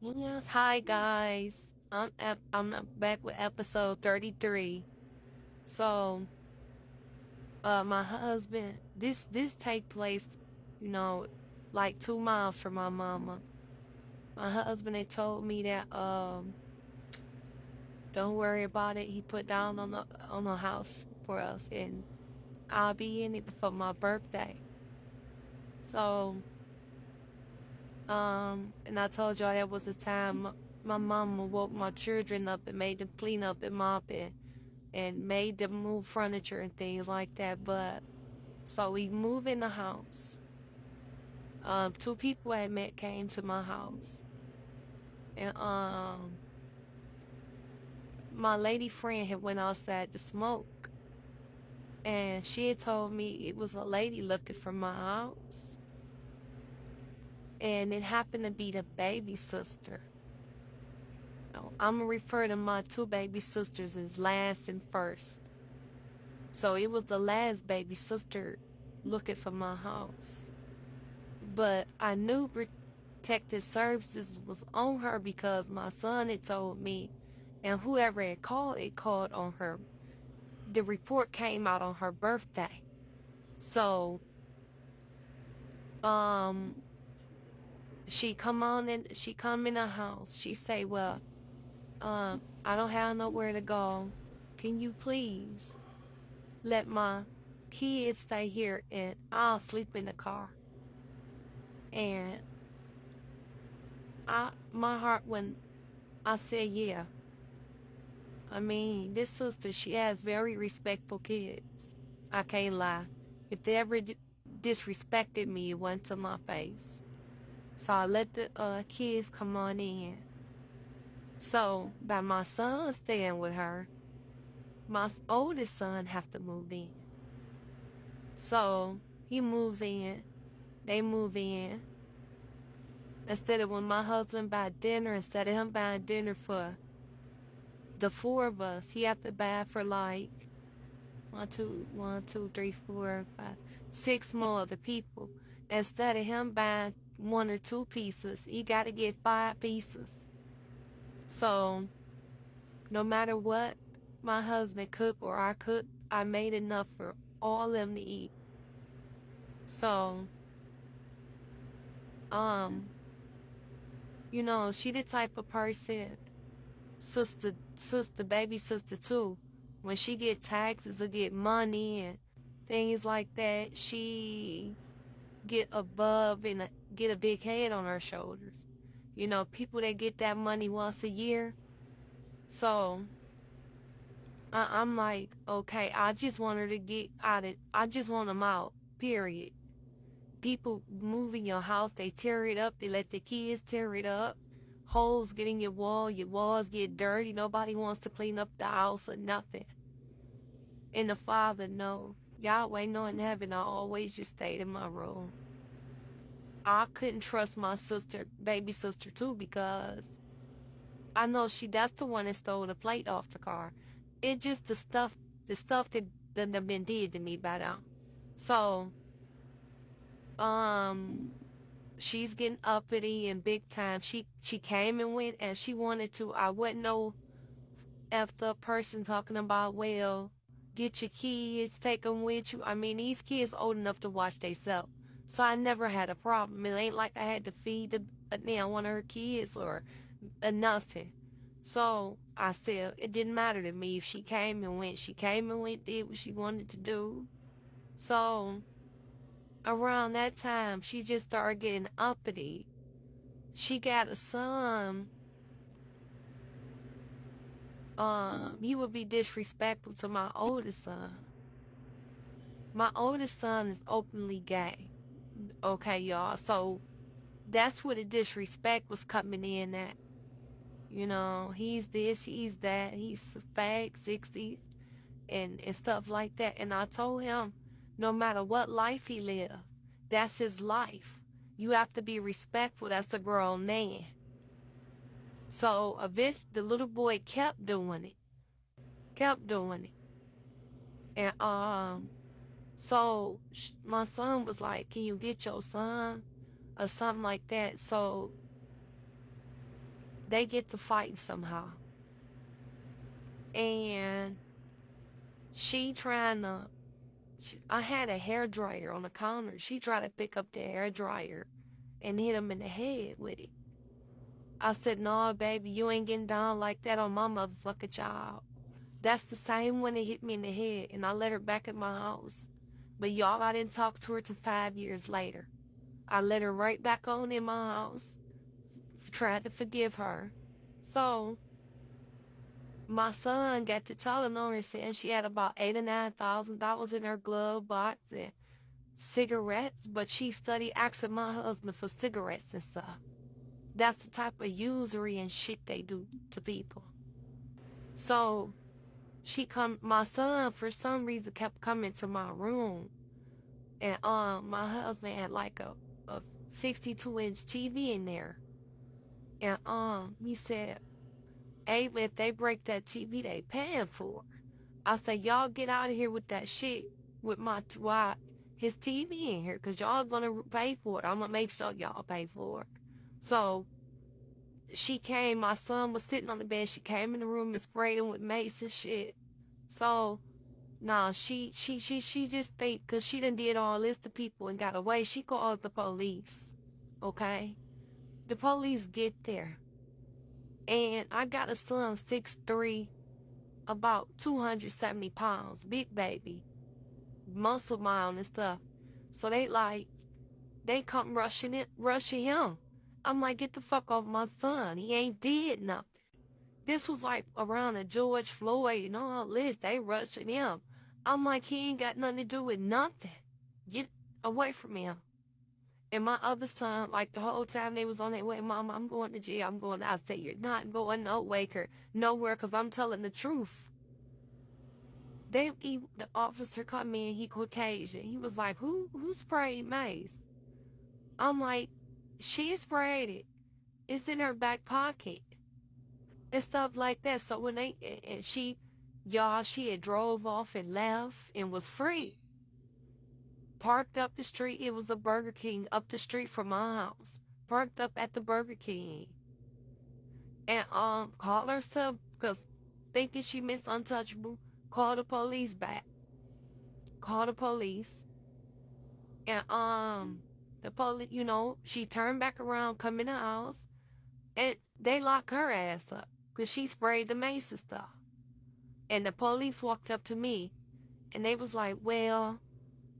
Yes, hi guys. I'm back with episode 33. So, my husband, this take place, you know, like 2 miles from my mama. My husband had told me that don't worry about it. He put down on the house for us, and I'll be in it for my birthday. So, and I told y'all that was the time my mama woke my children up and made them clean up and mop it and made them move furniture and things like that. But so we move in the house. Two people I met came to my house, and my lady friend had went outside to smoke, and she had told me it was a lady looking for my house, and it happened to be the baby sister. I'm gonna refer to my two baby sisters as last and first. So it was the last baby sister looking for my house. But I knew protective services was on her because my son had told me, and whoever had called, it called on her. The report came out on her birthday. So, um, she come in the house. She say, well, I don't have nowhere to go. Can you please let my kids stay here and I'll sleep in the car? And my heart when I said, yeah. I mean, this sister, she has very respectful kids. I can't lie. If they ever disrespected me, it went to my face. So I let the kids come on in. So by my son staying with her, my oldest son have to move in. So he moves in, they move in. Instead of when my husband buy dinner, instead of him buying dinner for the four of us, he have to buy for like one, two, three, four, five, six more other people. Instead of him buying one or two pieces, he got to get 5 pieces. So no matter what my husband cooked or I cooked, I made enough for all of them to eat. So, um, she the type of person, baby sister too. When she get taxes or get money and things like that, she get above and get a big head on her shoulders. People that get that money once a year. So I'm like, okay, I just want her to get out of. I just want them out. Period. People move in your house, they tear it up. They let the kids tear it up. Holes get in your wall. Your walls get dirty. Nobody wants to clean up the house or nothing. And the Father know. Yahweh know in heaven, I always just stayed in my room. I couldn't trust my sister, baby sister too, because I know that's the one that stole the plate off the car. It just the stuff that have been did to me by now. So, um, she's getting uppity and big time. She came and went as she wanted to. I wouldn't know if the person talking about, well, get your kids, take them with you. I mean, these kids old enough to watch themselves. So I never had a problem. It ain't like I had to feed one of her kids or nothing. So I said it didn't matter to me if she came and went. She came and went, did what she wanted to do. So around that time, she just started getting uppity. She got a son. He would be disrespectful to my oldest son. My oldest son is openly gay. Okay, y'all. So that's where the disrespect was coming in at. He's this, he's that, he's fag 60 and stuff like that. And I told him, no matter what life he live, that's his life. You have to be respectful. That's a grown man. So the little boy kept doing it, kept doing it. And so my son was like, "Can you get your son?" or something like that. So they get to fighting somehow. And she trying to, I had a hair dryer on the counter. She tried to pick up the hair dryer and hit him in the head with it. I said, no, baby, you ain't getting down like that on my motherfucking child. That's the same one that hit me in the head, and I let her back at my house. But y'all, I didn't talk to her till 5 years later. I let her right back on in my house, tried to forgive her. So, my son got to telling on her, saying she had about $8,000 or $9,000 in her glove box and cigarettes, but she studied asking my husband for cigarettes and stuff. That's the type of usury and shit they do to people. So, my son for some reason kept coming to my room, and my husband had like a 62-inch TV in there, and he said, hey, if they break that TV, they paying for it. I said, y'all get out of here with that shit with his TV in here, cause y'all gonna pay for it. I'm gonna make sure y'all pay for it. So she came, my son was sitting on the bed, she came in the room and sprayed him with mace and shit. So nah, she just think cause she done did all this to people and got away, she called the police. Okay? The police get there. And I got a son 6'3", about 270 pounds, big baby, muscle mound and stuff. So they come rushing him. I'm like, get the fuck off my son. He ain't did nothing. This was like around the George Floyd and all this. They rushing him. I'm like, he ain't got nothing to do with nothing. Get away from him. And my other son, like the whole time they was on their way, Mom, I'm going to jail. I'm going. I said, you're not going nowhere, because I'm telling the truth. The officer come in, he Caucasian. He was like, who sprayed mace? I'm like, she sprayed it. It's in her back pocket. And stuff like that. So when she had drove off and left and was free. Parked up the street. It was a Burger King up the street from my house. Parked up at the Burger King. And called herself, because thinking she Miss Untouchable, called the police back. Called the police. And the police, she turned back around, come in the house, and they locked her ass up because she sprayed the mace and stuff. And the police walked up to me, and they was like, well,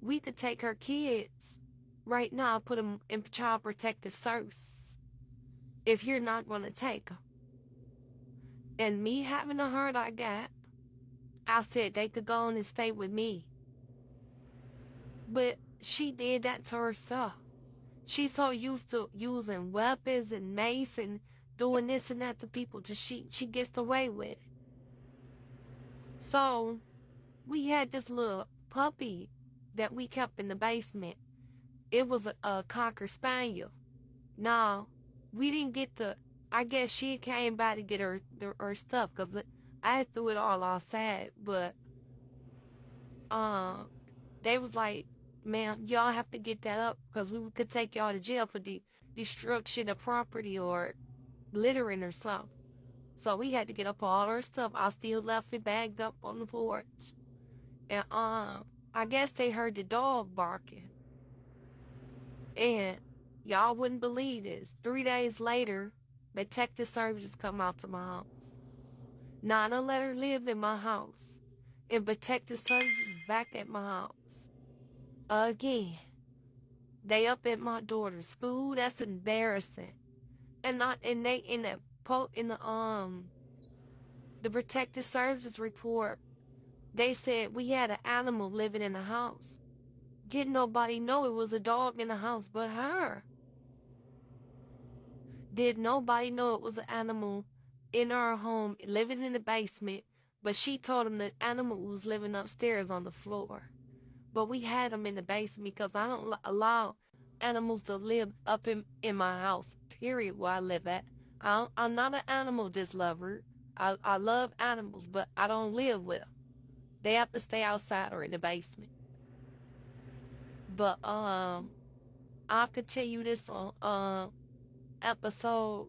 we could take her kids right now, put them in child protective service if you're not going to take them. And me having the heart I got, I said they could go on and stay with me. But she did that to herself. She's so used to using weapons and mace and doing this and that to people till she gets away with it. So we had this little puppy that we kept in the basement. It was a Cocker Spaniel. Now, we didn't get I guess she came by to get her stuff, because I threw it all outside. But they was like, ma'am, y'all have to get that up, because we could take y'all to jail for destruction of property or littering or something. So we had to get up all our stuff. I still left it bagged up on the porch. And I guess they heard the dog barking. And y'all wouldn't believe this. 3 days later, detective services come out to my house. Nana let her live in my house. And detective services back at my house. Again. They up at my daughter's school. That's embarrassing. And the protective services report, they said we had an animal living in the house. Didn't nobody know it was a dog in the house but her. Did nobody know it was an animal in our home living in the basement, but she told them the animal was living upstairs on the floor. But we had them in the basement because I don't allow animals to live up in my house, period, where I live at. I'm not an animal dislover. I love animals, but I don't live with them. They have to stay outside or in the basement. But I could tell you this on episode